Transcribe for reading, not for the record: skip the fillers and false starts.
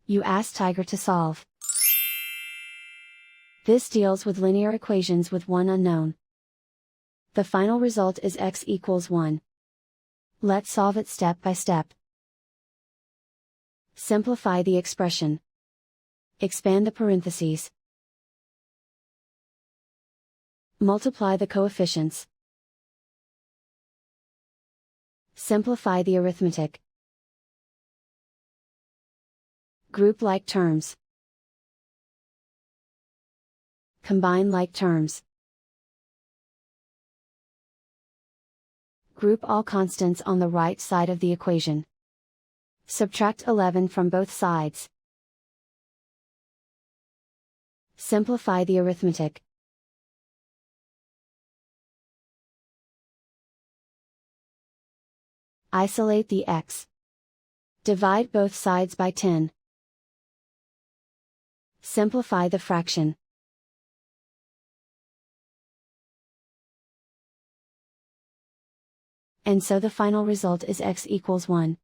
You ask Tiger to solve. This deals with linear equations with one unknown. The final result is x equals 1. Let's solve it step by step. Simplify the expression. Expand the parentheses. Multiply the coefficients. Simplify the arithmetic. Group like terms. Combine like terms. Group all constants on the right side of the equation. Subtract 11 from both sides. Simplify the arithmetic. Isolate the x. Divide both sides by 10. Simplify the fraction. And so the final result is x equals 1.